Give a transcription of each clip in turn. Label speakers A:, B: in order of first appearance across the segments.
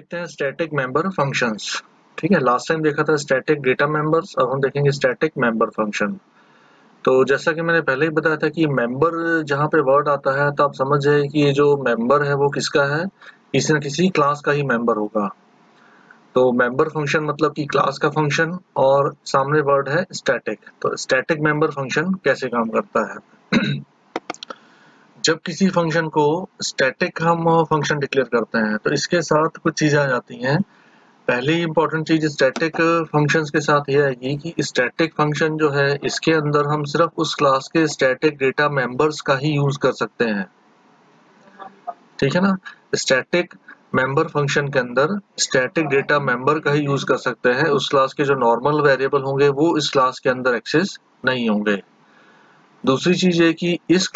A: देखते हैं static member functions. ठीक है, लास्ट टाइम देखा था स्टैटिक डेटा मेंबर्स, अब हम देखेंगे स्टैटिक मेंबर फंक्शन। तो जैसा कि मैंने पहले ही बताया था कि मेंबर जहाँ पे वर्ड आता है तो आप समझ जाइए कि ये जो मेंबर है वो किसका है, किसी न किसी क्लास का ही मेंबर होगा। तो मेंबर फंक्शन मतलब कि क्लास का फंक्शन, और सामने वर्ड है स्टैटिक। तो स्टैटिक मेंबर फंक्शन कैसे काम करता है? जब किसी फंक्शन को स्टैटिक हम फंक्शन डिक्लेयर करते हैं तो इसके साथ कुछ चीजें आ जाती हैं। पहली इंपॉर्टेंट चीज स्टैटिक फंक्शंस के साथ ये आएगी कि स्टैटिक फंक्शन जो है इसके अंदर हम सिर्फ उस क्लास के स्टैटिक डेटा मेंबर्स का ही यूज कर सकते हैं। ठीक है ना, स्टैटिक मेंबर फंक्शन के अंदर स्टैटिक डेटा मेंबर का ही यूज कर सकते हैं। उस क्लास के जो नॉर्मल वेरिएबल होंगे वो इस क्लास के अंदर एक्सेस नहीं होंगे। दूसरी चीज है कि इस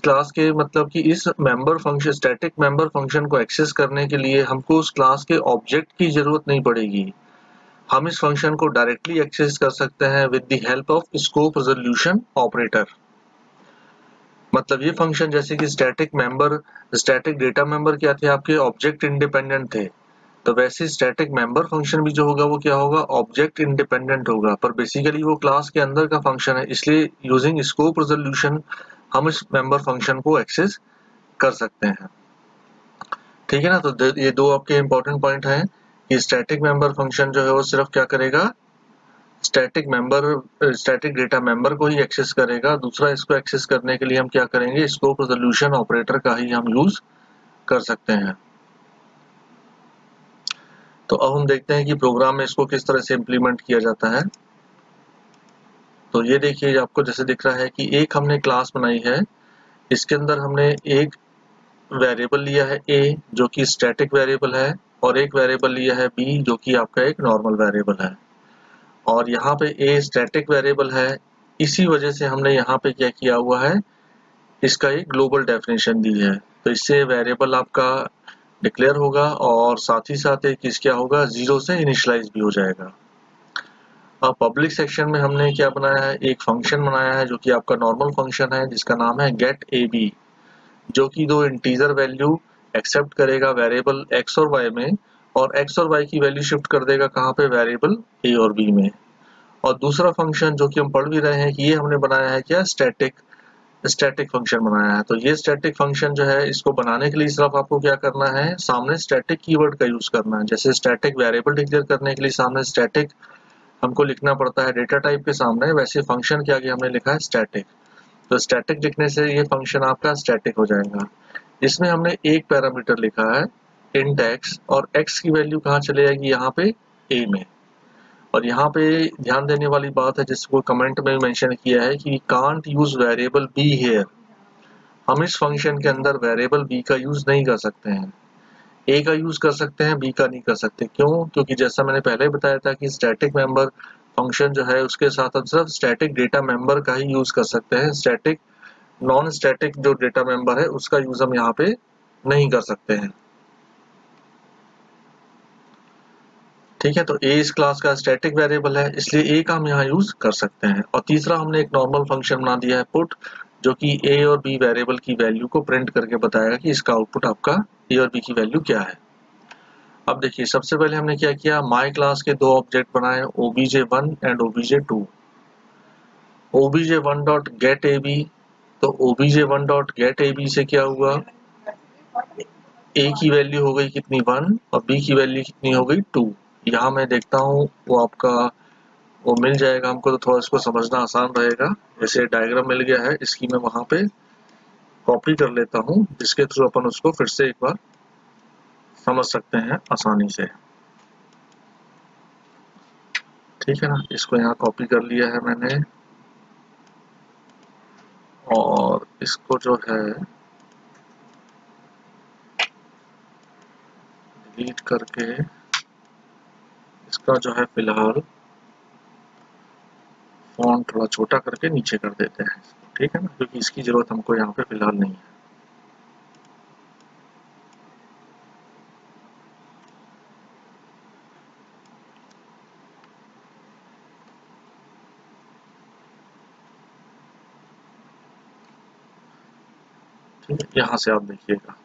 A: क्लास के मतलब कि इस member function static member function को एक्सेस करने के लिए हमको उस क्लास के ऑब्जेक्ट की जरूरत नहीं पड़ेगी। हम इस फंक्शन को डायरेक्टली एक्सेस कर सकते हैं with the help of scope resolution operator. मतलब ये फंक्शन जैसे कि स्टैटिक डेटा मेंबर क्या थे, आपके ऑब्जेक्ट इंडिपेंडेंट थे, तो वैसे स्टैटिक मेंबर फंक्शन भी जो होगा वो क्या होगा, ऑब्जेक्ट इंडिपेंडेंट होगा, पर बेसिकली वो क्लास के अंदर का फंक्शन है, इसलिए यूजिंग स्कोप रिजोल्यूशन हम इस मेंबर फंक्शन को एक्सेस कर सकते हैं। ठीक है ना, तो ये दो आपके इंपॉर्टेंट पॉइंट हैं कि स्टैटिक मेंबर फंक्शन जो है वो सिर्फ क्या करेगा, स्टैटिक डेटा मेंबर को ही एक्सेस करेगा। दूसरा, इसको एक्सेस करने के लिए हम क्या करेंगे, स्कोप रिजोल्यूशन ऑपरेटर का ही हम यूज कर सकते हैं। तो अब हम देखते हैं कि प्रोग्राम में इसको किस तरह से इम्प्लीमेंट किया जाता है। तो ये देखिए, आपको जैसे दिख रहा है कि एक हमने क्लास बनाई है, इसके अंदर हमने एक वेरिएबल लिया है a जो कि स्टैटिक वेरिएबल है, और एक वेरिएबल लिया है b जो कि आपका एक नॉर्मल वेरिएबल है। और यहाँ पे a स्टैटिक वेरिएबल है, इसी वजह से हमने यहाँ पे क्या किया हुआ है, इसका एक ग्लोबल डेफिनेशन दी है। तो इससे वेरिएबल आपका डिक्लेयर होगा और साथ ही साथ एक किस क्या होगा, 0 से इनिशियलाइज भी हो जाएगा। अब पब्लिक सेक्शन में हमने क्या बनाया है, एक फंक्शन बनाया है जो कि आपका नॉर्मल फंक्शन है जिसका नाम है गेट ए बी, जो कि दो इंटीजर वैल्यू एक्सेप्ट करेगा वेरिएबल x और y में, और x और y की वैल्यू शिफ्ट कर देगा कहाँ पे, वेरिएबल a और b में। और दूसरा फंक्शन जो कि हम पढ़ भी रहे हैं कि ये हमने बनाया है क्या, स्टैटिक फंक्शन बनाया है। तो ये स्टैटिक फंक्शन जो है इसको बनाने के लिए सिर्फ आपको क्या करना है, सामने स्टैटिक कीवर्ड का यूज करना है। जैसे स्टैटिक वेरिएबल डिक्लेयर करने के लिए सामने स्टैटिक हमको लिखना पड़ता है डेटा टाइप के सामने, वैसे फंक्शन के आगे हमने लिखा है स्टैटिक। तो स्टैटिक लिखने से ये फंक्शन आपका स्टैटिक हो जाएगा। इसमें हमने एक पैरामीटर लिखा है इंट x, और x की वैल्यू कहाँ चले जाएगी, यहाँ पे a में। और यहाँ पे ध्यान देने वाली बात है जिसको कमेंट में मेंशन किया है कि can't use variable b here. हम इस फंक्शन के अंदर वेरिएबल b का यूज नहीं कर सकते हैं, a का यूज कर सकते हैं, b का नहीं कर सकते। क्यों? क्योंकि जैसा मैंने पहले बताया था कि स्टैटिक मेंबर फंक्शन जो है उसके साथ हम सिर्फ स्टैटिक डेटा मेंबर का ही यूज कर सकते हैं, स्टैटिक नॉन स्टैटिक जो डेटा मेंबर है उसका यूज हम यहाँ पे नहीं कर सकते हैं। ठीक है, तो a इस क्लास का स्टैटिक वेरिएबल है, इसलिए a का हम यहाँ यूज कर सकते हैं। और तीसरा, हमने एक नॉर्मल फंक्शन बना दिया है पुट, जो कि a और b वेरिएबल की वैल्यू को प्रिंट करके बताएगा कि इसका आउटपुट आपका a और b की वैल्यू क्या है। अब देखिए, सबसे पहले हमने क्या किया, माई क्लास के दो ऑब्जेक्ट बनाए, obj1 and obj2। obj1 dot get a b, तो obj1 dot get a B से क्या हुआ, a की वैल्यू हो गई कितनी 1, और b की वैल्यू कितनी हो गई 2। यहाँ मैं देखता हूँ वो आपका वो मिल जाएगा हमको, तो थोड़ा इसको समझना आसान रहेगा। जैसे डायग्राम मिल गया है, इसकी मैं वहां पे कॉपी कर लेता हूँ जिसके थ्रू अपन उसको फिर से एक बार समझ सकते हैं आसानी से। ठीक है ना, इसको यहाँ कॉपी कर लिया है मैंने, और इसको जो है डिलीट करके इसका जो है फिलहाल फॉन्ट थोड़ा छोटा करके नीचे कर देते हैं। ठीक है ना, क्योंकि इसकी जरूरत हमको यहाँ पे फिलहाल नहीं है। ठीक है, यहाँ से आप देखिएगा,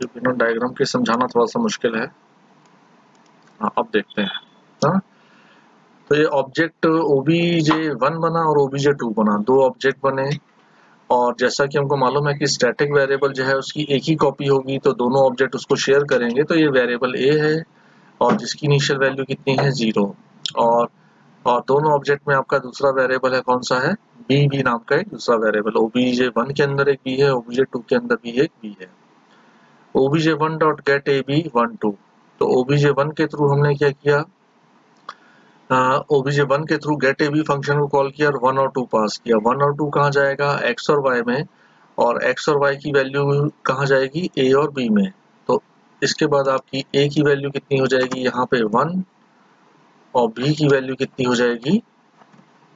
A: बिना डायग्राम के समझाना थोड़ा सा मुश्किल है। हाँ, अब देखते हैं। हाँ, तो ये ऑब्जेक्ट obj1 बना और obj2 बना, दो ऑब्जेक्ट बने। और जैसा कि हमको मालूम है कि स्टैटिक वेरिएबल जो है उसकी एक ही कॉपी होगी, तो दोनों ऑब्जेक्ट उसको शेयर करेंगे। तो ये वेरिएबल a है और जिसकी इनिशियल वैल्यू कितनी है 0। और दोनों ऑब्जेक्ट में आपका दूसरा वेरिएबल है, कौन सा है, b नाम का एक दूसरा वेरिएबल। obj1 के अंदर एक b है, obj2 के अंदर भी एक b है। obj1 डॉट गेट ab12, तो obj1 के थ्रू हमने क्या किया, obj1 के थ्रू गेट ab फंक्शन को कॉल किया और 1 और 2 पास किया। 1 और 2 कहाँ जाएगा, x और y में, और x और y की वैल्यू कहाँ जाएगी, a और b में। तो इसके बाद आपकी a की वैल्यू कितनी हो जाएगी यहाँ पे 1 और b की वैल्यू कितनी हो जाएगी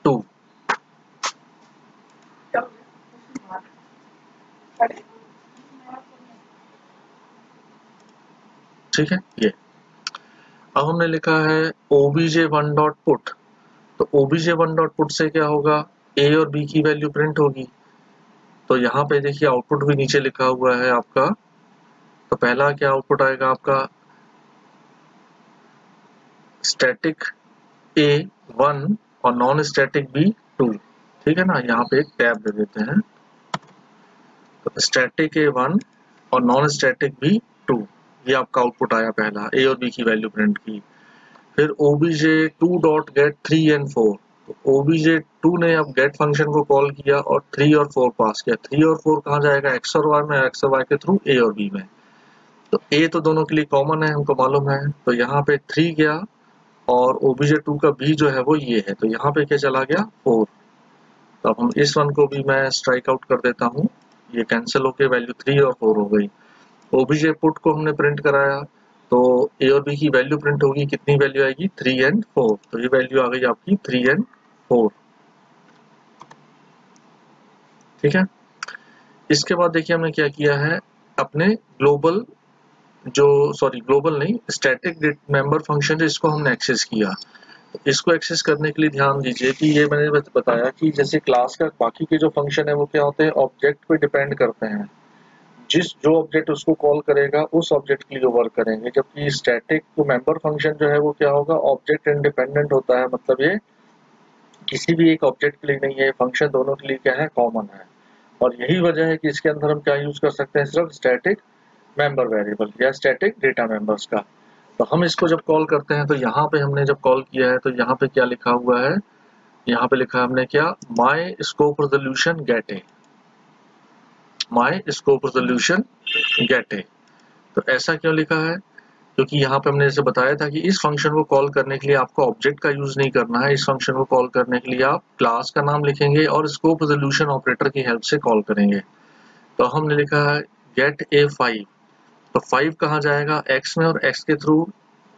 A: 2। ठीक है, ये अब हमने लिखा है obj1 डॉट पुट। तो obj1 डॉट पुट से क्या होगा, a और b की वैल्यू प्रिंट होगी। तो यहाँ पे देखिए आउटपुट भी नीचे लिखा हुआ है आपका। तो पहला क्या आउटपुट आएगा आपका, स्टैटिक a 1 और नॉन स्टैटिक b 2। ठीक है ना, यहाँ पे एक टैब दे देते हैं। तो स्टैटिक a 1 और नॉन स्टैटिक b 2, ये आपका आउटपुट आया पहला, a और b की वैल्यू प्रिंट की। फिर obj2 डॉट गेट 3 एंड 4। तो obj2 ने अब गेट फंक्शन को कॉल किया और 3 और 4 पास किया। 3 और 4 कहाँ जाएगा, x और y में, x और y के थ्रू a और b में। तो a तो दोनों के लिए कॉमन है, हमको मालूम है। तो यहाँ पे 3 गया और obj2 का b जो है वो ये है, तो यहाँ पे क्या चला गया 4। तो अब हम इस वन को भी मैं स्ट्राइक आउट कर देता हूँ, ये कैंसिल होके वैल्यू 3 और 4 हो गई। obj पुट को हमने प्रिंट कराया, तो a और b की वैल्यू प्रिंट होगी, कितनी वैल्यू आएगी 3 एंड 4। तो ये वैल्यू आ गई आपकी 3 एंड 4। ठीक है, इसके बाद देखिए हमने क्या किया है, अपने ग्लोबल ग्लोबल नहीं, स्टैटिक मेंबर फंक्शन है, इसको हमने एक्सेस किया। तो इसको एक्सेस करने के लिए ध्यान दीजिए कि ये मैंने बताया कि जैसे क्लास का बाकी के जो फंक्शन है वो क्या होते हैं, ऑब्जेक्ट पे डिपेंड करते हैं। जो ऑब्जेक्ट उसको कॉल करेगा उस ऑब्जेक्ट के लिए वर्क करेंगे, जबकि स्टैटिक मेंबर फंक्शन जो है वो क्या होगा, ऑब्जेक्ट इंडिपेंडेंट होता है। मतलब ये किसी भी एक ऑब्जेक्ट के लिए नहीं है, फंक्शन दोनों के लिए क्या है, कॉमन है। और यही वजह है कि इसके अंदर हम क्या यूज कर सकते हैं, सिर्फ स्टैटिक मेंबर वेरिएबल या स्टैटिक डेटा मेंबर्स का। तो हम इसको जब कॉल करते हैं, तो यहाँ पे हमने जब कॉल किया है, तो यहाँ पे क्या लिखा हुआ है, यहाँ पे लिखा है हमने क्या, my scope resolution get a, my scope resolution get a. तो ऐसा क्यों लिखा है, क्योंकि यहाँ पे हमने जैसे बताया था कि इस फंक्शन को कॉल करने के लिए आपको ऑब्जेक्ट का यूज नहीं करना है। इस फंक्शन को कॉल करने के लिए आप क्लास का नाम लिखेंगे और स्कोप रेजोल्यूशन ऑपरेटर की हेल्प से कॉल करेंगे। तो हमने लिखा है गेट ए 5। तो 5 कहाँ जाएगा, x में, और x के थ्रू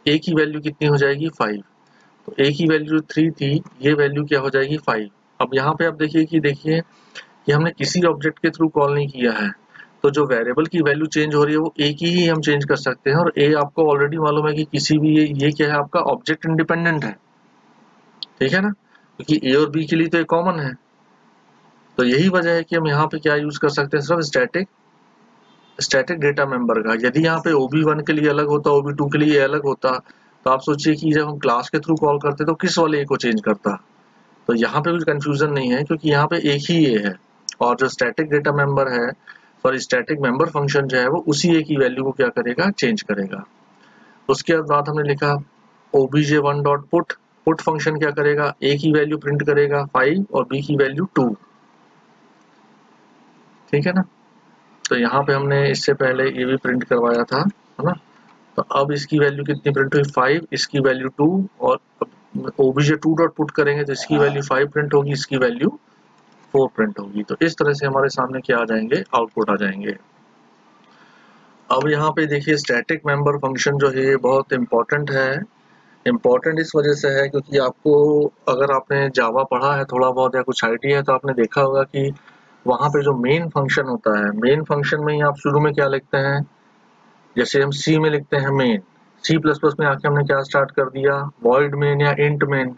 A: a की वैल्यू कितनी हो जाएगी 5। तो a की वैल्यू 3 थी, ये वैल्यू क्या हो जाएगी 5। अब यहाँ पे आप देखिए कि हमने किसी ऑब्जेक्ट के थ्रू कॉल नहीं किया है, तो जो वेरिएबल की वैल्यू चेंज हो रही है वो a की ही हम चेंज कर सकते हैं। और a आपको ऑलरेडी मालूम है कि किसी भी ये क्या है, आपका ऑब्जेक्ट इंडिपेंडेंट है। ठीक है ना, क्योंकि a और b के लिए तो ये कॉमन है। तो यही वजह है कि हम यहाँ पे क्या यूज कर सकते हैं, सिर्फ स्टैटिक डेटा मेंबर का। यदि यहाँ पे OB1 के लिए अलग होता, OB2 के लिए अलग होता, तो आप सोचिए कि जब हम क्लास के थ्रू कॉल करते तो किस वाले को चेंज करता। तो यहाँ पे कुछ कंफ्यूजन नहीं है, क्योंकि यहाँ पे एक ही ये है, और जो स्टैटिक डेटा मेंबर है, सॉरी स्टैटिक मेंबर फंक्शन जो है वो उसी ए की वैल्यू को क्या करेगा, चेंज करेगा। उसके बाद हमने लिखा obj1 dot put. Put function क्या करेगा, ए की वैल्यू प्रिंट करेगा 5 और बी की वैल्यू 2। ठीक है ना, तो यहाँ पे हमने इससे पहले ये भी प्रिंट करवाया था, है ना। तो अब इसकी वैल्यू कितनी प्रिंट हुई 5, इसकी वैल्यू 2, और obj2 डॉट पुट करेंगे तो इसकी वैल्यू 5 प्रिंट होगी, इसकी वैल्यू 4 प्रिंट होगी। तो इस तरह से हमारे सामने क्या आ जाएंगे, आउटपुट आ जाएंगे। अब यहाँ पे देखिए स्टैटिक मेंबर फंक्शन जो है ये बहुत इंपॉर्टेंट है। इंपॉर्टेंट इस वजह से है क्योंकि आपको, अगर आपने जावा पढ़ा है थोड़ा बहुत या कुछ आइडिया है, तो आपने देखा होगा कि वहाँ पे जो मेन फंक्शन होता है, मेन फंक्शन में ही आप शुरू में क्या लिखते हैं, जैसे हम सी में लिखते हैं मेन, C++ में आके हमने क्या स्टार्ट कर दिया, वॉइड मेन या इंट मेन।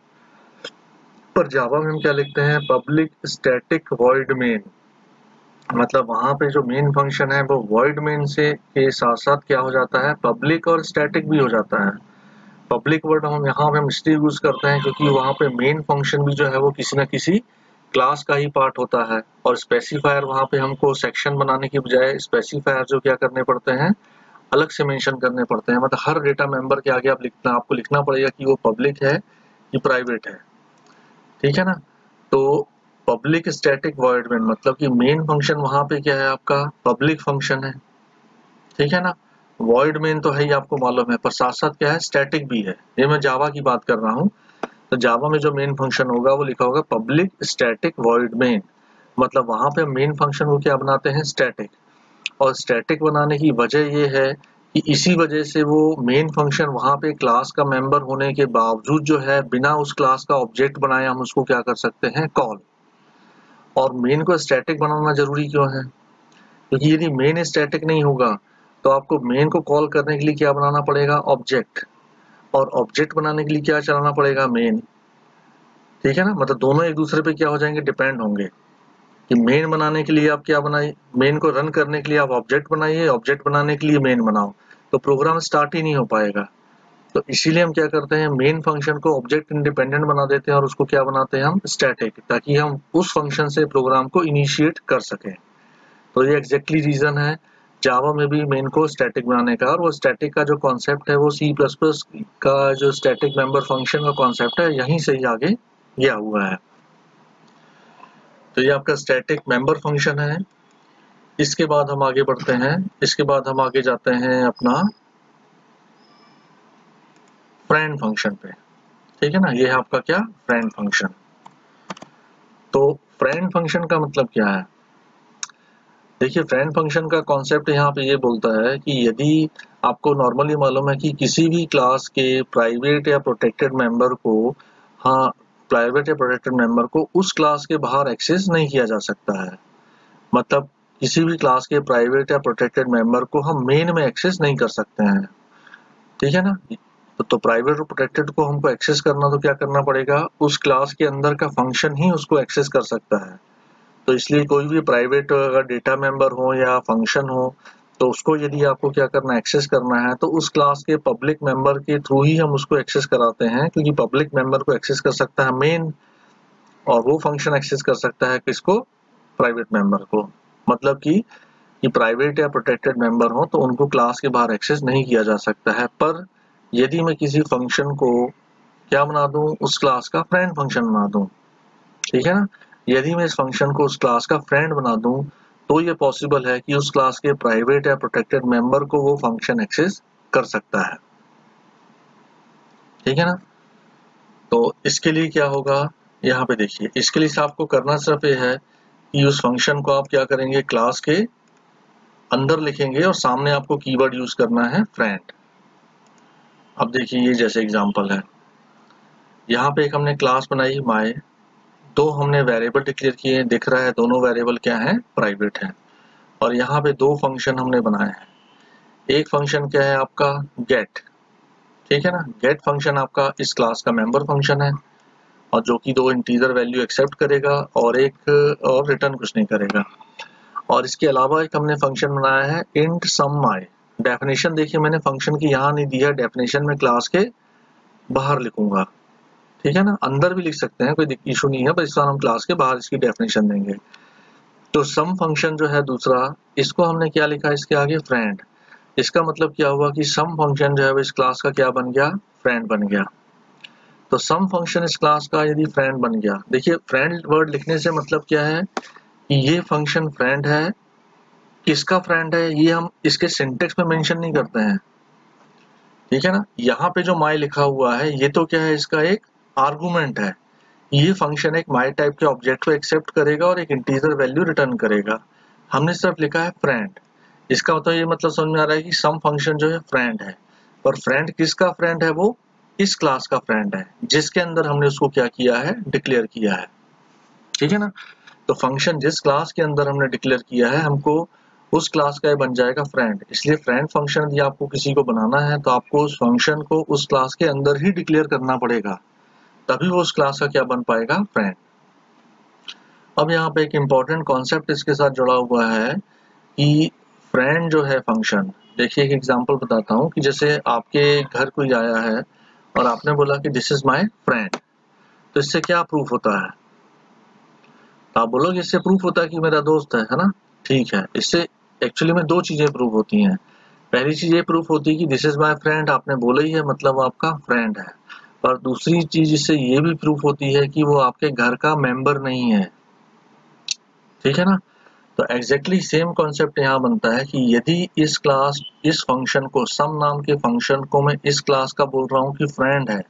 A: पर जावा में हम क्या लिखते हैं, पब्लिक स्टैटिक वॉइड मेन। मतलब वहां पे जो मेन फंक्शन है वो वॉइड मेन से के साथ साथ क्या हो जाता है, पब्लिक और स्टैटिक भी हो जाता है। पब्लिक वर्ड हम यहाँ पे हम इसलिए यूज करते हैं क्योंकि वहां पे मेन फंक्शन भी जो है वो किसी ना किसी क्लास का ही पार्ट होता है, और स्पेसिफायर वहां पे हमको सेक्शन बनाने की बजाय स्पेसिफायर जो क्या करने पड़ते हैं, अलग से मेंशन करने पड़ते हैं। मतलब हर डेटा मेंबर के आगे आपको लिखना पड़ेगा कि वो पब्लिक है कि प्राइवेट है, ठीक है ना। तो पब्लिक स्टैटिक वॉइड मेन मतलब कि मेन फंक्शन वहां पे क्या है, आपका पब्लिक फंक्शन है, ठीक है ना। वॉइड मेन तो है ही, आपको मालूम है, पर साथ साथ क्या है, स्टैटिक भी है। ये मैं जावा की बात कर रहा हूँ। तो जावा में जो मेन फंक्शन होगा वो लिखा होगा पब्लिक स्टैटिक वॉइड मेन। मतलब वहां पे मेन फंक्शन को क्या बनाते हैं, स्टैटिक। और स्टैटिक बनाने की वजह ये है कि इसी वजह से वो मेन फंक्शन वहां पे क्लास का मेंबर होने के बावजूद जो है, बिना उस क्लास का ऑब्जेक्ट बनाए हम उसको क्या कर सकते हैं, कॉल। और मेन को स्टैटिक बनाना जरूरी क्यों है, क्योंकि यदि मेन स्टैटिक नहीं होगा तो आपको मेन को कॉल करने के लिए क्या बनाना पड़ेगा, ऑब्जेक्ट। और ऑब्जेक्ट बनाने के लिए क्या चलाना पड़ेगा, मेन, ठीक है ना। मतलब दोनों एक दूसरे पे क्या हो जाएंगे, डिपेंड होंगे। कि मेन बनाने के लिए आप क्या बनाइए, मेन को रन करने के लिए आप ऑब्जेक्ट बनाइए, ऑब्जेक्ट बनाने के लिए मेन बनाओ, तो प्रोग्राम स्टार्ट ही नहीं हो पाएगा। तो इसीलिए हम क्या करते हैं, मेन फंक्शन को ऑब्जेक्ट इंडिपेंडेंट बना देते हैं और उसको क्या बनाते हैं हम, स्टैटिक, ताकि हम उस फंक्शन से प्रोग्राम को इनिशिएट कर सकें। तो ये एग्जैक्टली रीजन है जावा में भी मेन को स्टैटिक बनाने का। और वो स्टैटिक का जो कॉन्सेप्ट है वो C++ का जो स्टैटिक मेंबर फंक्शन का कॉन्सेप्ट है, यहीं से ही आगे गया हुआ है। तो ये आपका स्टैटिक मेंबर फंक्शन है। इसके बाद हम आगे बढ़ते हैं, इसके बाद हम आगे जाते हैं अपना फ्रेंड फंक्शन पे, ठीक है ना। ये है आपका क्या, फ्रेंड फंक्शन। तो फ्रेंड फंक्शन का मतलब क्या है, देखिए फ्रेंड फंक्शन का कॉन्सेप्ट यहाँ पे ये बोलता है कि यदि आपको नॉर्मली मालूम है कि किसी भी क्लास के प्राइवेट या प्रोटेक्टेड मेंबर को, हाँ, प्राइवेट या प्रोटेक्टेड मेंबर को उस क्लास के बाहर एक्सेस नहीं किया जा सकता है। मतलब किसी भी क्लास के प्राइवेट या प्रोटेक्टेड मेंबर को हम मेन में एक्सेस नहीं कर सकते हैं, ठीक है ना। तो प्राइवेट और प्रोटेक्टेड को हमको एक्सेस करना तो क्या करना पड़ेगा, उस क्लास के अंदर का फंक्शन ही उसको एक्सेस कर सकता है। तो इसलिए कोई भी प्राइवेट अगर डेटा मेंबर हो या फंक्शन हो, तो उसको यदि आपको क्या करना, एक्सेस करना है, तो उस क्लास के पब्लिक मेंबर के थ्रू ही हम उसको एक्सेस कराते हैं, क्योंकि पब्लिक मेंबर को एक्सेस कर सकता है मेन, और वो फंक्शन एक्सेस कर सकता है किसको, प्राइवेट मेंबर को। मतलब कि प्राइवेट या प्रोटेक्टेड मेंबर हो तो उनको क्लास के बाहर एक्सेस नहीं किया जा सकता है। पर यदि मैं किसी फंक्शन को क्या बना दूं, उस क्लास का फ्रेंड फंक्शन बना दूं, ठीक है ना। यदि मैं इस फंक्शन को उस क्लास का फ्रेंड बना दूं, तो ये पॉसिबल है कि उस क्लास के प्राइवेट या प्रोटेक्टेड मेंबर को वो फंक्शन एक्सेस कर सकता है, ठीक है ना। तो इसके लिए क्या होगा, यहाँ पे देखिए, इसके लिए आपको करना सिर्फ ये है कि उस फंक्शन को आप क्या करेंगे, क्लास के अंदर लिखेंगे और सामने आपको कीवर्ड यूज करना है फ्रेंड। अब देखिए ये जैसे एग्जांपल है, यहाँ पे एक हमने क्लास बनाई माय, दो हमने वेरिएबल डिक्लेयर किए, दिख रहा है दोनों वेरिएबल क्या है, प्राइवेट है। और यहाँ पे दो फंक्शन हमने बनाए हैं। एक फंक्शन क्या है आपका, गेट, ठीक है ना। गेट फंक्शन आपका इस क्लास का मेंबर फंक्शन है, और जो कि दो इंटीजर वैल्यू एक्सेप्ट करेगा और एक और रिटर्न कुछ नहीं करेगा। और इसके अलावा एक हमने फंक्शन बनाया है इंट सम माय। डेफिनेशन देखिए मैंने फंक्शन की यहाँ नहीं दी है, डेफिनेशन में क्लास के बाहर लिखूंगा, ठीक है ना। अंदर भी लिख सकते हैं, कोई इशू नहीं है, पर इस बार हम क्लास के बाहर इसकी डेफिनेशन देंगे। तो सम फंक्शन जो है दूसरा, इसको हमने क्या लिखा, इसके आगे फ्रेंड। इसका मतलब क्या हुआ कि सम फंक्शन जो है वो इस क्लास का क्या बन गया, फ्रेंड बन गया। तो सम फंक्शन इस क्लास का यदि फ्रेंड बन गया, देखिए फ्रेंड वर्ड लिखने से मतलब क्या है कि ये फंक्शन फ्रेंड है। किसका फ्रेंड है, ये हम इसके सिंटेक्स में मेंशन नहीं करते हैं, ठीक है ना। यहाँ पे जो माय लिखा हुआ है ये तो क्या है, इसका एक आर्गुमेंट है। ये फंक्शन एक माय टाइप के ऑब्जेक्ट को एक्सेप्ट करेगा और एक इंटीजर वैल्यू रिटर्न करेगा। हमने सिर्फ लिखा है फ्रेंड। इसका मतलब ये मतलब समझ में आ रहा है कि सम फंक्शन जो है फ्रेंड है। और फ्रेंड किसका फ्रेंड है, वो इस क्लास का फ्रेंड है जिसके अंदर हमने उसको क्या किया है, डिक्लेयर किया है, ठीक है ना। तो फंक्शन जिस क्लास के अंदर हमने डिक्लेयर किया है, हमको उस क्लास का बन जाएगा फ्रेंड। इसलिए फ्रेंड फंक्शन यदि आपको किसी को बनाना है तो आपको उस फंक्शन को उस क्लास के अंदर ही डिक्लेयर करना पड़ेगा, तभी वो उस क्लास का क्या बन पाएगा, फ्रेंड। अब यहाँ पे एक इम्पॉर्टेंट कॉन्सेप्ट इसके साथ जुड़ा हुआ है कि फ्रेंड जो है फंक्शन, देखिए एक एग्जांपल बताता हूँ कि जैसे आपके घर कोई आया है और आपने बोला कि दिस इज माय फ्रेंड, तो इससे क्या प्रूफ होता है? तो आप बोलोगे इससे प्रूफ होता है कि मेरा दोस्त है ना? ठीक है, इससे एक्चुअली में दो चीजें प्रूफ होती हैं। पहली चीज ये प्रूफ होती है कि दिस इज माय फ्रेंड, आपने बोला ही है मतलब वो आपका फ्रेंड है। और दूसरी चीज इससे ये भी प्रूफ होती है कि वो आपके घर का मेंबर नहीं है। ठीक है ना? तो एग्जैक्टली सेम कॉन्सेप्ट यहाँ बनता है कि यदि इस फंक्शन को, सम नाम के फंक्शन को मैं इस क्लास का बोल रहा हूँ कि फ्रेंड है,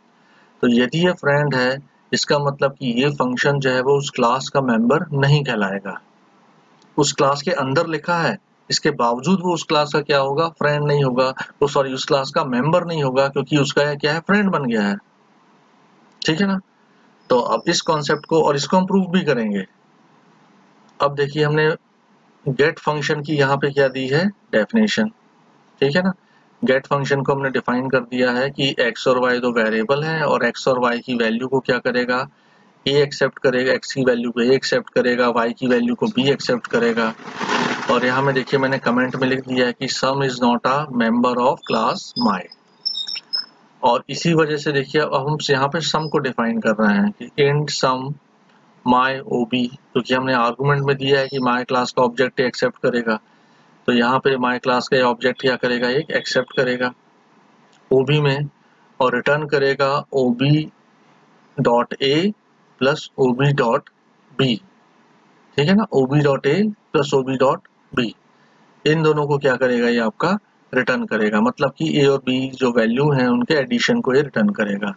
A: तो यदि ये फ्रेंड है, इसका मतलब कि ये फंक्शन जो है वो उस क्लास का मेंबर नहीं कहलाएगा। उस क्लास के अंदर लिखा है, इसके बावजूद वो उस क्लास का क्या होगा? फ्रेंड नहीं होगा। वो सॉरी, उस क्लास का मेंबर नहीं होगा, क्योंकि उसका क्या है? फ्रेंड बन गया है। ठीक है ना? तो अब इस कॉन्सेप्ट को और इसको हम प्रूव भी करेंगे। अब देखिए हमने गेट फंक्शन की यहाँ पे क्या दी है? डेफिनेशन। ठीक है ना? गेट फंक्शन को हमने डिफाइन कर दिया है कि x और y दो वेरिएबल हैं और x और y की वैल्यू को क्या करेगा? a एक्सेप्ट करेगा, x की वैल्यू को a एक्सेप्ट करेगा, y की वैल्यू को b एक्सेप्ट करेगा। और यहाँ में देखिए मैंने कमेंट में लिख दिया है कि सम is not a member of class my. और इसी वजह से देखिए अब हम यहाँ पे सम को डिफाइन कर रहे हैं कि इंट सम माई ओबी, क्योंकि हमने आर्गुमेंट में दिया है कि माई क्लास का ऑब्जेक्ट एक्सेप्ट करेगा, तो यहाँ पे माई क्लास का ऑब्जेक्ट क्या करेगा? एक एक्सेप्ट करेगा ओबी में, और रिटर्न करेगा ओबी डॉट ए प्लस ओबी डॉट बी। ठीक है ना? ओबी डॉट ए प्लस ओबी डॉट बी, इन दोनों को क्या करेगा? ये आपका रिटर्न करेगा, मतलब कि ए और बी जो वैल्यू है उनके एडिशन को ये रिटर्न करेगा।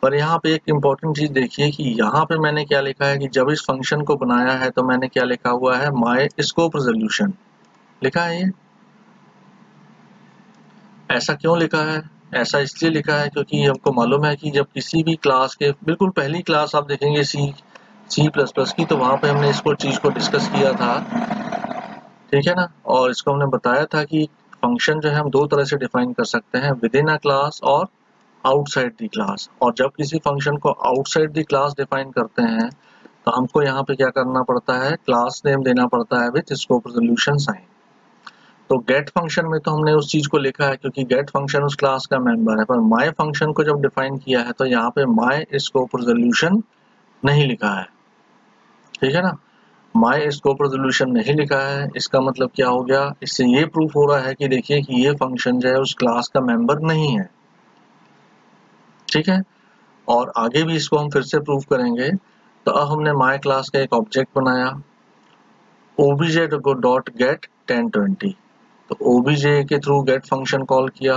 A: पर यहाँ पे एक इम्पॉर्टेंट चीज देखिए कि यहाँ पे मैंने क्या लिखा है कि जब इस फंक्शन को बनाया है तो मैंने क्या लिखा हुआ है? माई स्कोप रेजोल्यूशन लिखा है। ये ऐसा क्यों लिखा है? ऐसा इसलिए लिखा है क्योंकि हमको मालूम है कि जब किसी भी क्लास के बिल्कुल पहली क्लास आप देखेंगे C++ की, तो वहां पे हमने इसको चीज को डिस्कस किया था। ठीक है ना? और इसको हमने बताया था कि फंक्शन जो है हम दो तरह से डिफाइन कर सकते हैं, विद इन अ क्लास और आउटसाइड द क्लास। और जब किसी फंक्शन को आउटसाइड द क्लास डिफाइन करते हैं तो हमको यहाँ पे क्या करना पड़ता है? क्लास नेम देना पड़ता है विथ स्कोप रेजोल्यूशन साइन। तो गेट फंक्शन में तो हमने उस चीज को लिखा है क्योंकि गेट फंक्शन उस क्लास का मेंबर है, पर माई फंक्शन को जब डिफाइन किया है तो यहाँ पे माई स्कोप रेजोल्यूशन नहीं लिखा है। ठीक है ना? माई स्कोप रेजोल्यूशन नहीं लिखा है, इसका मतलब क्या हो गया? इससे ये प्रूफ हो रहा है कि देखिए कि ये फंक्शन जो है उस क्लास का मेंबर नहीं है। ठीक है? और आगे भी इसको हम फिर से प्रूफ करेंगे। तो अब हमने माई क्लास का एक ऑब्जेक्ट बनाया, obj डॉट गेट 1020, तो obj के थ्रू गेट फंक्शन कॉल किया।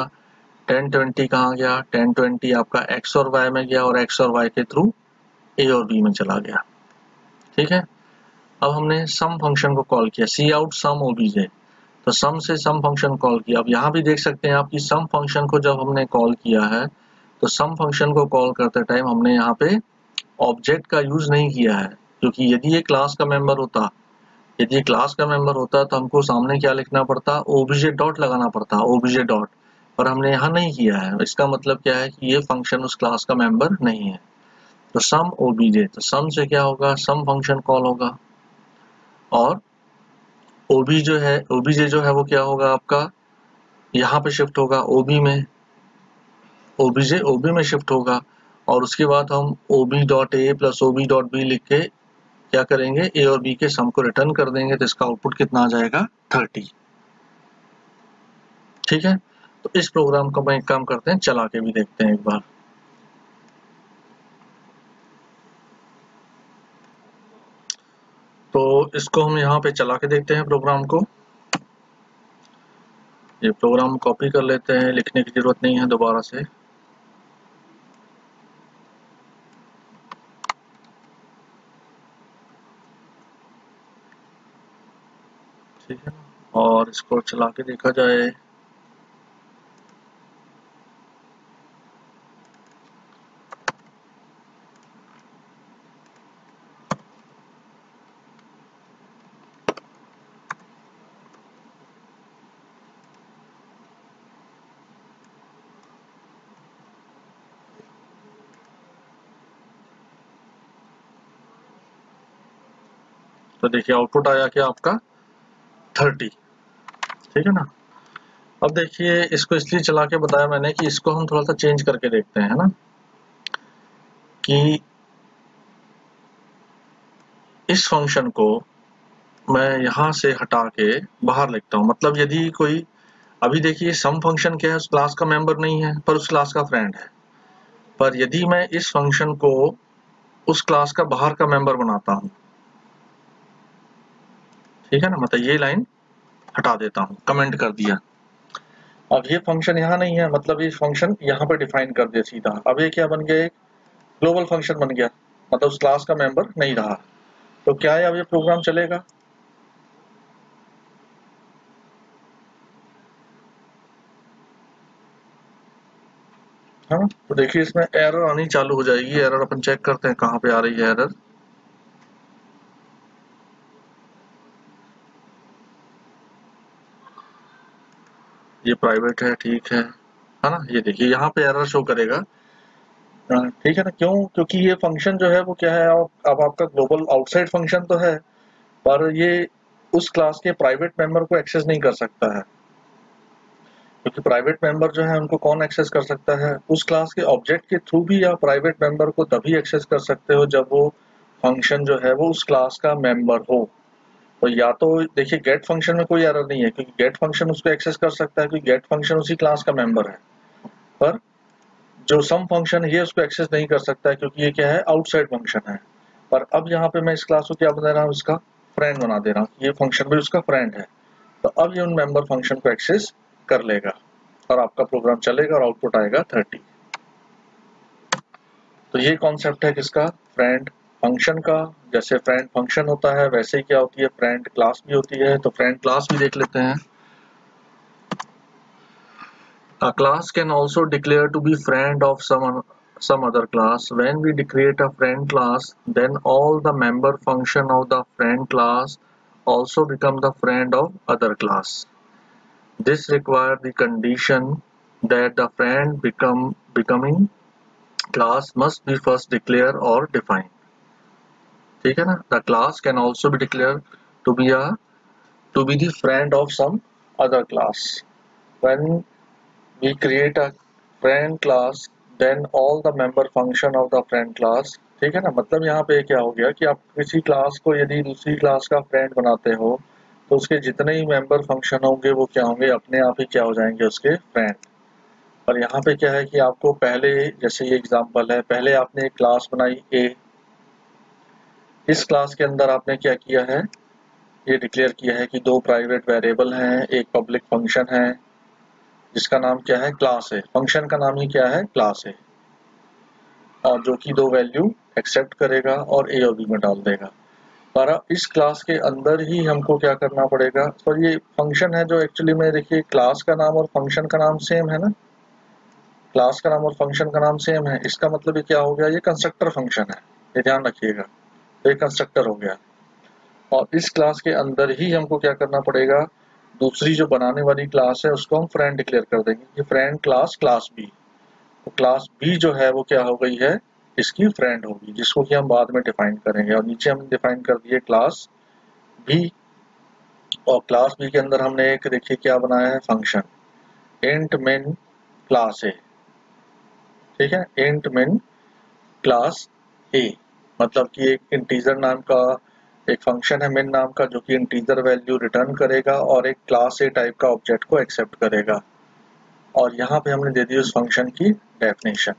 A: 1020 कहाँ गया? 1020 आपका x और y में गया और x और y के थ्रू a और b में चला गया। ठीक है? अब हमने सम फंक्शन को कॉल किया, सी आउट सम obj, तो सम से सम फंक्शन कॉल किया। अब यहाँ भी देख सकते हैं आप कि सम फंक्शन को जब हमने कॉल किया है तो सम फंक्शन को कॉल करते टाइम हमने यहाँ पे ऑब्जेक्ट का यूज नहीं किया है, क्योंकि यदि ये क्लास का मेंबर होता, यदि क्लास का मेंबर होता तो हमको सामने क्या लिखना पड़ता? obj डॉट लगाना पड़ता, obj डॉट, पर हमने यहाँ नहीं किया है। इसका मतलब क्या है कि ये फंक्शन उस क्लास का मेंबर नहीं है। तो सम obj, तो सम से क्या होगा? सम फंक्शन कॉल होगा, और obj जो है वो क्या होगा आपका? यहाँ पे शिफ्ट होगा ob में, obj ob में शिफ्ट होगा, और उसके बाद हम ob डॉट ए प्लस ob डॉट बी लिख के क्या करेंगे? ए और बी के सम को रिटर्न कर देंगे, तो इसका आउटपुट कितना आ जाएगा? 30। ठीक है? तो इस प्रोग्राम को हम एक काम करते हैं, चला के भी देखते हैं एक बार। तो इसको हम यहाँ पे चला के देखते हैं प्रोग्राम को। ये प्रोग्राम कॉपी कर लेते हैं, लिखने की जरूरत नहीं है दोबारा से। ठीक है ना? और इसको चला के देखा जाए। तो देखिए आउटपुट आया क्या आपका 30, ठीक है ना। अब देखिए इसको इसलिए चला के बताया मैंने कि इसको हम थोड़ा सा चेंज करके देखते हैं, है ना, कि इस फंक्शन को मैं यहां से हटा के बाहर लिखता हूं। मतलब यदि कोई, अभी देखिए सम फंक्शन क्या है, उस क्लास का मेंबर नहीं है पर उस क्लास का फ्रेंड है। पर यदि मैं इस फंक्शन को उस क्लास का बाहर का मेंबर बनाता हूं, ठीक है ना, मतलब ये लाइन हटा देता हूं, कमेंट कर दिया। अब ये फंक्शन यहाँ नहीं है, मतलब ये फंक्शन यहाँ पे डिफाइन कर दिया सीधा। अब ये क्या बन गया, एक ग्लोबल फंक्शन बन गया, मतलब उस क्लास का मेंबर नहीं रहा। तो क्या है, अब ये प्रोग्राम चलेगा। हाँ, तो देखिए इसमें एरर आनी चालू हो जाएगी। एरर अपन चेक करते हैं कहाँ पे आ रही है एरर। ये प्राइवेट है, ठीक है ना। ये देखिए यहाँ पे एरर शो करेगा, ठीक है ना। क्यों? क्योंकि ये फंक्शन जो है वो क्या है, अब आपका ग्लोबल आउटसाइड फंक्शन तो है, पर ये उस क्लास के प्राइवेट मेंबर को एक्सेस नहीं कर सकता है। क्योंकि प्राइवेट मेंबर जो है उनको कौन एक्सेस कर सकता है, उस क्लास के ऑब्जेक्ट के थ्रू भी आप प्राइवेट मेंबर को तभी एक्सेस कर सकते हो जब वो फंक्शन जो है वो उस क्लास का मेंबर हो। तो या तो देखिए गेट फंक्शन में कोई एरर नहीं है, क्योंकि गेट फंक्शन उसको एक्सेस कर सकता है, क्योंकि गेट फंक्शन उसी क्लास का मेंबर है। पर जो सम फंक्शन है उसको एक्सेस नहीं कर सकता है, क्योंकि ये क्या है, आउटसाइड फंक्शन है। पर अब यहाँ पे मैं इस क्लास को क्या बना रहा हूँ, इसका फ्रेंड बना दे रहा हूँ, ये फंक्शन भी उसका फ्रेंड है। तो अब ये उन मेंबर फंक्शन को एक्सेस कर लेगा और आपका प्रोग्राम चलेगा और आउटपुट आएगा 30। तो ये कॉन्सेप्ट है किसका, फ्रेंड फंक्शन का। जैसे फ्रेंड फंक्शन होता है वैसे ही क्या होती है, फ्रेंड क्लास भी होती है। तो फ्रेंड क्लास भी देख लेते हैं। A class can also declare to be friend of some other class. When we create a friend class, then all the member function of the friend class also become the friend of other class. This requires the condition that the friend becoming class must be first declared or defined. ठीक है ना? The class can also be declared to be the friend of some other class. When we create a friend class, then all the member function of the friend class, ठीक है ना। मतलब यहाँ पे क्या हो गया कि आप किसी क्लास को यदि दूसरी क्लास का फ्रेंड बनाते हो तो उसके जितने ही मेंबर फंक्शन होंगे वो क्या होंगे, अपने आप ही क्या हो जाएंगे, उसके फ्रेंड। और यहाँ पे क्या है कि आपको पहले, जैसे ये एग्जांपल है, पहले आपने एक क्लास बनाई ए, इस क्लास के अंदर आपने क्या किया है, ये डिक्लेयर किया है कि दो प्राइवेट वेरिएबल हैं, एक पब्लिक फंक्शन है जिसका नाम क्या है, क्लास है। फंक्शन का नाम ही क्या है, क्लास है, और जो कि दो वैल्यू एक्सेप्ट करेगा और ए और बी में डाल देगा। पर इस क्लास के अंदर ही हमको क्या करना पड़ेगा, तो ये फंक्शन है जो एक्चुअली में, देखिए क्लास का नाम और फंक्शन का नाम सेम है ना, क्लास का नाम और फंक्शन का नाम सेम है। इसका मतलब ये क्या हो गया, ये कंस्ट्रक्टर फंक्शन है, ये ध्यान रखिएगा। तो ये कंस्ट्रक्टर हो गया और इस क्लास के अंदर ही हमको क्या करना पड़ेगा, दूसरी जो बनाने वाली क्लास है उसको हम फ्रेंड डिक्लेयर कर देंगे, ये फ्रेंड क्लास क्लास बी। तो क्लास बी जो है वो क्या हो गई है, इसकी फ्रेंड होगी, जिसको कि हम बाद में डिफाइन करेंगे। और नीचे हम डिफाइन कर दिए क्लास बी, और क्लास बी के अंदर हमने एक, देखिए क्या बनाया है, फंक्शन इंट मिन क्लास ए, ठीक है, इंट मिन क्लास ए। मतलब कि एक इंटीजर नाम का एक फंक्शन है मिन नाम का, जो कि इंटीजर वैल्यू रिटर्न करेगा और एक क्लास ए टाइप का ऑब्जेक्ट को एक्सेप्ट करेगा। और यहाँ पे हमने दे दी उस फंक्शन की डेफिनेशन।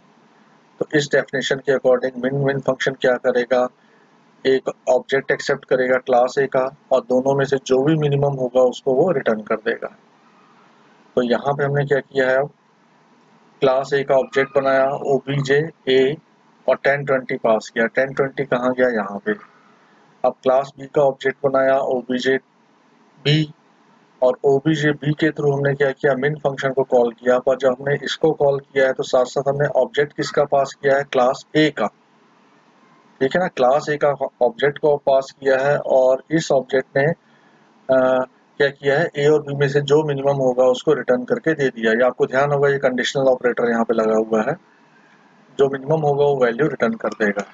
A: तो इस डेफिनेशन के अकॉर्डिंग मिन फंक्शन क्या करेगा, एक ऑब्जेक्ट एक्सेप्ट करेगा क्लास ए का, और दोनों में से जो भी मिनिमम होगा उसको वो रिटर्न कर देगा। तो यहाँ पे हमने क्या किया है, अब क्लास ए का ऑब्जेक्ट बनाया ओबीजे ए और 1020 पास किया। 1020 कहाँ गया, यहाँ पे। अब क्लास बी का ऑब्जेक्ट बनाया ओबीजे बी, और ओबीजे बी के थ्रू हमने क्या किया, मिन फंक्शन को कॉल किया। पर जब हमने इसको कॉल किया है तो साथ साथ हमने ऑब्जेक्ट किसका पास किया है, क्लास ए का, ठीक है ना, क्लास ए का ऑब्जेक्ट को पास किया है। और इस ऑब्जेक्ट ने क्या किया है, ए और बी में से जो मिनिमम होगा उसको रिटर्न करके दे दिया। ये आपको ध्यान होगा, ये कंडीशनल ऑपरेटर यहाँ पे लगा हुआ है, जो मिनिमम होगा वो वैल्यू रिटर्न कर देगा।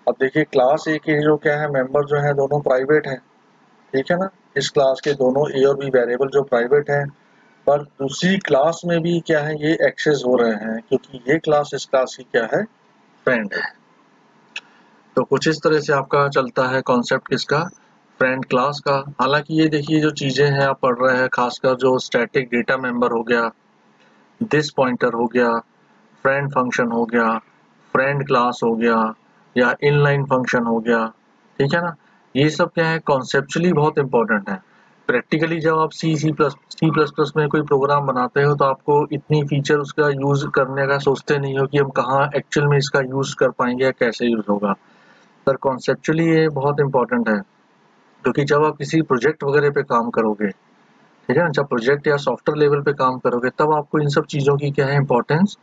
A: अब देखिए क्लास ए के जो क्या है मेंबर जो है दोनों प्राइवेट है, ठीक है ना, इस क्लास के दोनों ए और बी वेरिएबल जो प्राइवेट है, पर दूसरी क्लास में भी क्या है ये एक्सेस हो रहे हैं क्योंकि ये क्लास इस क्लास की क्या है, फ्रेंड है। तो कुछ इस तरह से आपका चलता है कॉन्सेप्ट किसका, फ्रेंड क्लास का। हालांकि ये देखिए जो चीजें हैं आप पढ़ रहे हैं, खासकर जो स्टैटिक डेटा मेंबर हो गया, दिस पॉइंटर हो गया, फ्रेंड फंक्शन हो गया, फ्रेंड क्लास हो गया, या इनलाइन फंक्शन हो गया, ठीक है ना, ये सब क्या है कॉन्सेप्चुअली बहुत इंपॉर्टेंट है। प्रैक्टिकली जब आप सी प्लस प्लस में कोई प्रोग्राम बनाते हो तो आपको इतनी फीचर उसका यूज करने का सोचते नहीं हो कि हम कहाँ एक्चुअल में इसका यूज कर पाएंगे या कैसे यूज होगा, पर कॉन्सेप्चुअली ये बहुत इंपॉर्टेंट है। क्योंकि जब आप किसी प्रोजेक्ट वगैरह पे काम करोगे, ठीक है ना, जब प्रोजेक्ट या सॉफ्टवेयर लेवल पे काम करोगे तब आपको इन सब चीज़ों की क्या है इंपॉर्टेंस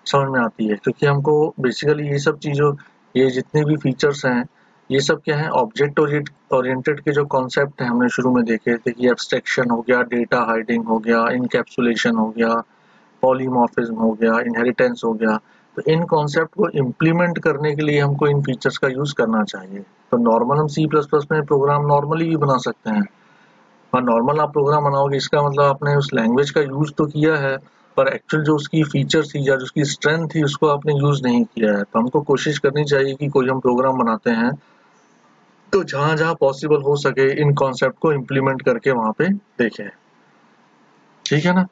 A: समझ में आती है। क्योंकि हमको बेसिकली ये सब चीज़ों, ये जितने भी फीचर्स हैं, ये सब क्या है ऑब्जेक्ट ओरिएंटेड के जो कॉन्सेप्ट हैं हमने शुरू में देखे थे कि एब्स्ट्रैक्शन हो गया, डेटा हाइडिंग हो गया, इनकैप्सुलेशन हो गया, पॉलीमॉर्फिज्म हो गया, इनहेरिटेंस हो गया। तो इन कॉन्सेप्ट को इम्प्लीमेंट करने के लिए हमको इन फीचर्स का यूज़ करना चाहिए। तो नॉर्मल हम सी प्लस प्लस में प्रोग्राम नॉर्मली भी बना सकते हैं, और नॉर्मल आप प्रोग्राम बनाओगे इसका मतलब आपने उस लैंग्वेज का यूज़ तो किया है, पर एक्चुअल जो उसकी फीचर्स थी या जो उसकी स्ट्रेंथ थी उसको आपने यूज़ नहीं किया है। तो हमको कोशिश करनी चाहिए कि कोई हम प्रोग्राम बनाते हैं तो जहाँ-जहाँ पॉसिबल हो सके इन कॉन्सेप्ट को इम्प्लीमेंट करके वहाँ पे देखें, ठीक है ना।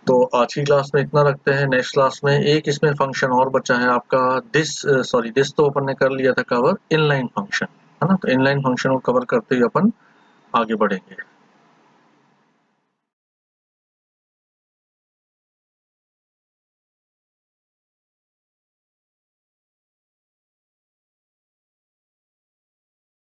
A: तो आज की क्लास में इतना रखते हैं। नेक्स्ट क्लास में एक इसमें फंक्शन और बचा है आपका दिस तो अपन ने कर लिया था कवर, इनलाइन फंक्शन, है ना। तो इनलाइन फंक्शन को कवर करते हुए अपन आगे बढ़ेंगे।